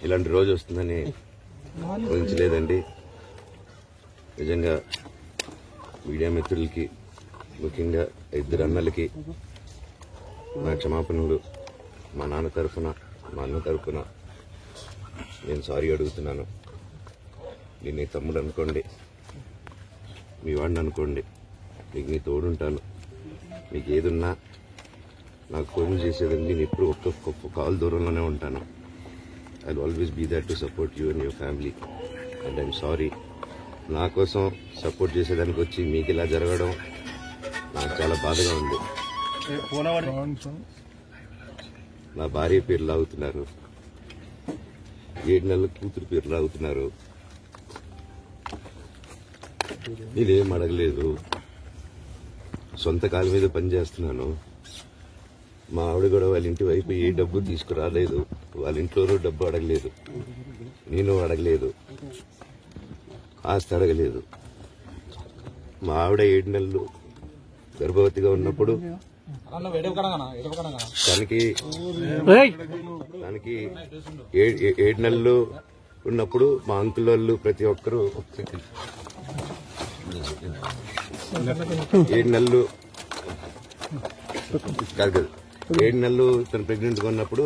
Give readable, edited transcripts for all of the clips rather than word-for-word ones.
ఇలాంటి రోజు వస్తుందని ఊహించలేదండి. నిజంగా మీడియా మిత్రులకి, ముఖ్యంగా ఇద్దరు అన్నలకి నా క్షమాపణలు. మా నాన్న తరఫున, మా అన్న తరఫున నేను సారీ అడుగుతున్నాను. నేను నీ తమ్ముడు అనుకోండి, మీ వాడిని అనుకోండి, మీకు నీ తోడుంటాను. మీకు ఏదున్నా నాకు ఫోన్ చేసేదండి. నేను ఎప్పుడు ఒక్క కాల్ దూరంలోనే ఉంటాను. I will always be there to support you and your family. And I'm sorry, నా కోసం సపోర్ట్ చేసేదానికి వచ్చి మీకు ఇలా జరగడం నాకు చాలా బాధగా ఉంది. నా భార్య పేరు లాగుతున్నారు, 7 నెలల కూతురు పేరు లాగుతున్నారు. నేనేం అడగలేదు, సొంత కాళ్ళ మీద పనిచేస్తున్నాను. మా ఆవిడ కూడా వాళ్ళ ఇంటి వైపు ఏ డబ్బు తీసుకురాలేదు, వాళ్ళ ఇంట్లోనూ డబ్బు అడగలేదు, నేను అడగలేదు, ఆస్తి అడగలేదు. మా ఆవిడ 7 నెలలు గర్భవతిగా ఉన్నప్పుడు తనకి 7 నెలలు ఉన్నప్పుడు మా అంకుల్ వాళ్ళు ప్రతి ఒక్కరూ 7 నెలలు కాదు 7 నెలలు తను ప్రెగ్నెంట్ గా ఉన్నప్పుడు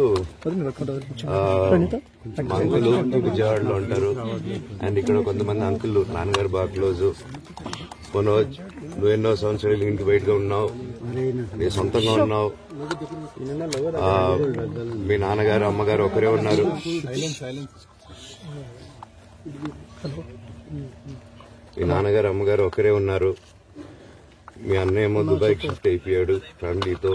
మా అంకుల్ విజయవాడలో ఉంటారు. అండ్ ఇక్కడ కొంతమంది అంకుల్ నాన్నగారు బాగా క్లోజు. మనోజ్, నువ్వు ఎన్నో సంవత్సరాలు ఇంటి బయటగా ఉన్నావు, నీ సొంతంగా ఉన్నావు. మీ నాన్నగారు అమ్మగారు ఒకరే ఉన్నారు. మీ నాన్నగారు అమ్మగారు ఒకరే ఉన్నారు. మీ అన్నయ్య ఏమో దుబాయ్కి షిఫ్ట్ అయిపోయాడు ఫ్యామిలీతో.